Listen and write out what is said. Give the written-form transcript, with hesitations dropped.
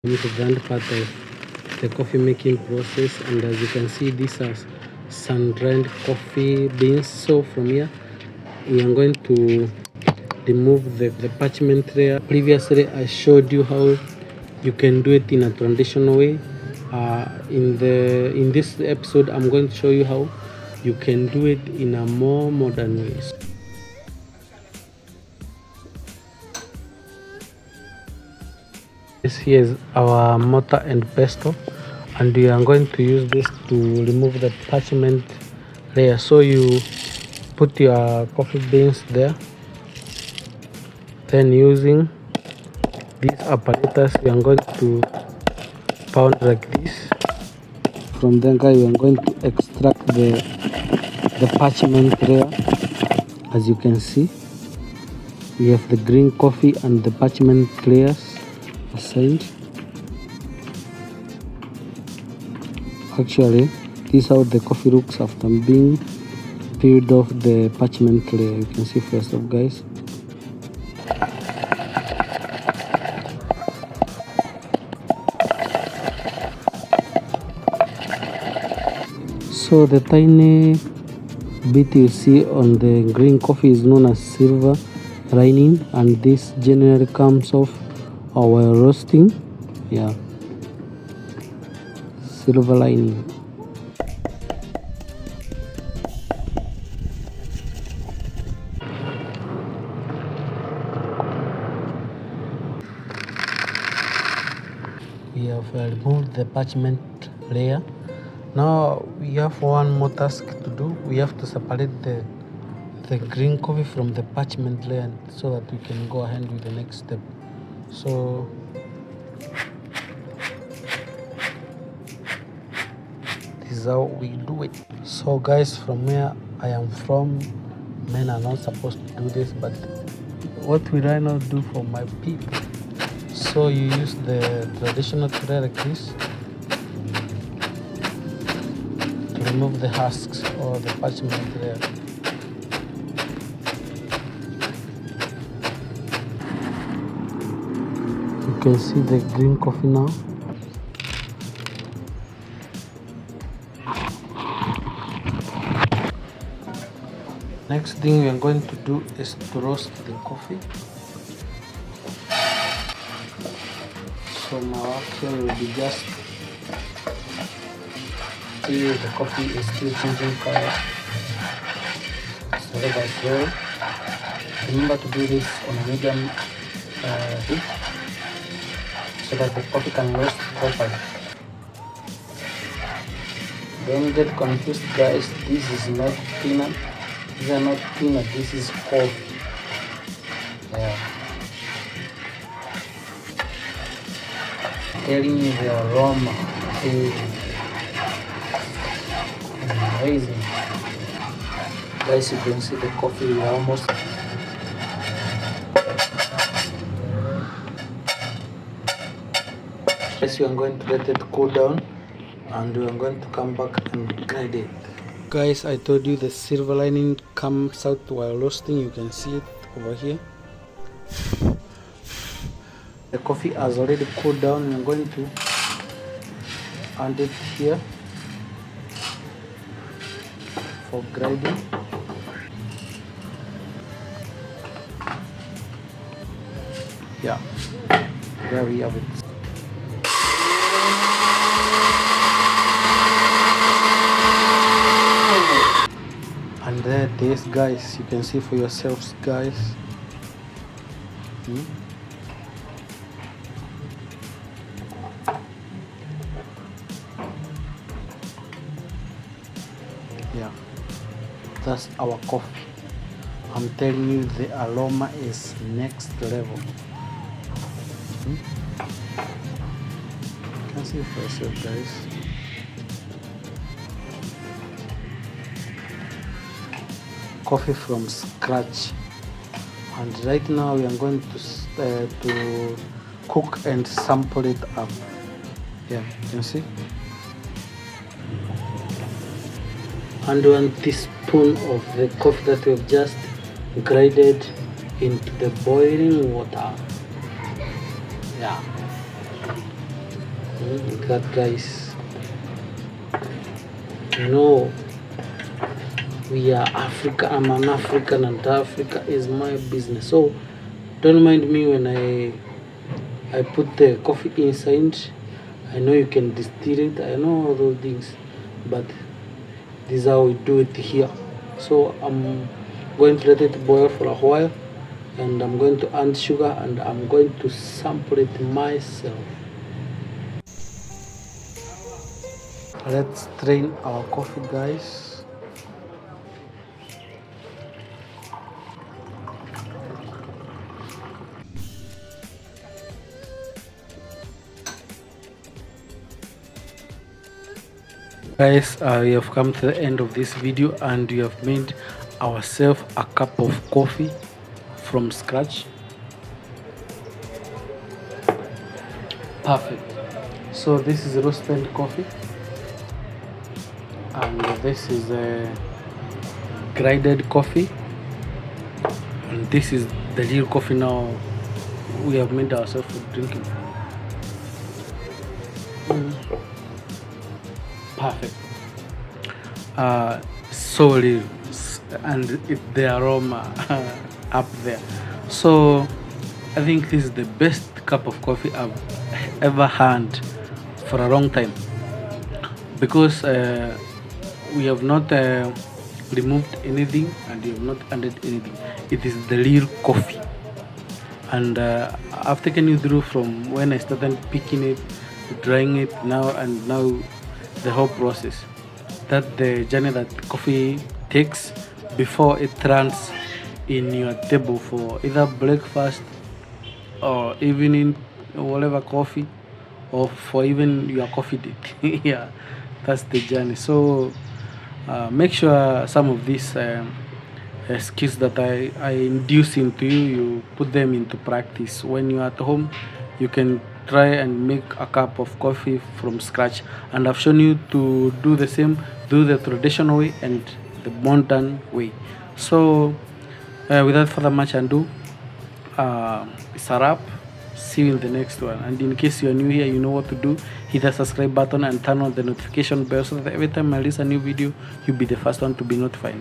The grand part of the coffee making process, and as you can see, these are sun-dried coffee beans. So from here we are going to remove the parchment layer. Previously I showed you how you can do it in a traditional way. In this episode I'm going to show you how you can do it in a more modern way. This here is our mortar and pestle, and we are going to use this to remove the parchment layer. So you put your coffee beans there, then using these apparatus we are going to pound like this. From then guys, we are going to extract the parchment layer. As you can see, we have the green coffee and the parchment layers aside. Actually, this is how the coffee looks after being peeled off the parchment layer. You can see for yourself, guys. So the tiny bit you see on the green coffee is known as silver lining, and this generally comes off while roasting. Yeah, silver lining. We have removed the parchment layer. Now we have one more task to do. We have to separate the green coffee from the parchment layer so that we can go ahead with the next step. So this is how we do it. So guys, from where I am from, men are not supposed to do this, but what will I not do for my people? So you use the traditional tray like this to remove the husks or the parchment layer. You can see the green coffee now. Next thing we are going to do is to roast the coffee. So my work here will be just till the coffee is still changing color. Slowly by slowly. Remember to do this on a medium heat so that the coffee can roast properly. Don't get confused, guys. This is not peanut. These are not peanut. This is coffee. Yeah. Telling you the aroma is amazing. Guys, you can see the coffee is almost. Yes, we are going to let it cool down, and we are going to come back and grind it. Guys, I told you the silver lining comes out while roasting. You can see it over here. The coffee has already cooled down. We are going to add it here for grinding. Yeah, there we have it. And there it is, guys. You can see for yourselves, guys. Yeah, that's our coffee. I'm telling you, the aroma is next level. You can see for yourself, guys. Coffee from scratch, and right now we are going to cook and sample it up. Yeah, you can see. And 1 teaspoon of the coffee that we have just grinded into the boiling water. Yeah. Look at that, guys. No, we are Africa. I'm an African, and Africa is my business. So don't mind me when I put the coffee inside. I know you can distill it. I know all those things, but this is how we do it here. So I'm going to let it boil for a while, and I'm going to add sugar, and I'm going to sample it myself. Let's strain our coffee, guys. Guys, we have come to the end of this video, and we have made ourselves a cup of coffee from scratch. Perfect. So this is roasted coffee, and this is a grinded coffee, and this is the real coffee now we have made ourselves for drinking. Perfect. So real, and the aroma up there. So I think this is the best cup of coffee I've ever had for a long time, because we have not removed anything, and we have not added anything. It is the real coffee, and I've taken you through from when I started picking it, drying it, now the whole process, that the journey that coffee takes before it runs in your table for either breakfast or evening, or whatever coffee, or for even your coffee date. Yeah, that's the journey. So make sure some of these skills that I induce into you, you put them into practice. When you're at home, you can try and make a cup of coffee from scratch, and I've shown you to do the same, do the traditional way and the modern way. So without further much ado, it's a wrap. See you in the next one, and in case you are new here, you know what to do. Hit the subscribe button and turn on the notification bell, so that every time I release a new video, you'll be the first one to be notified.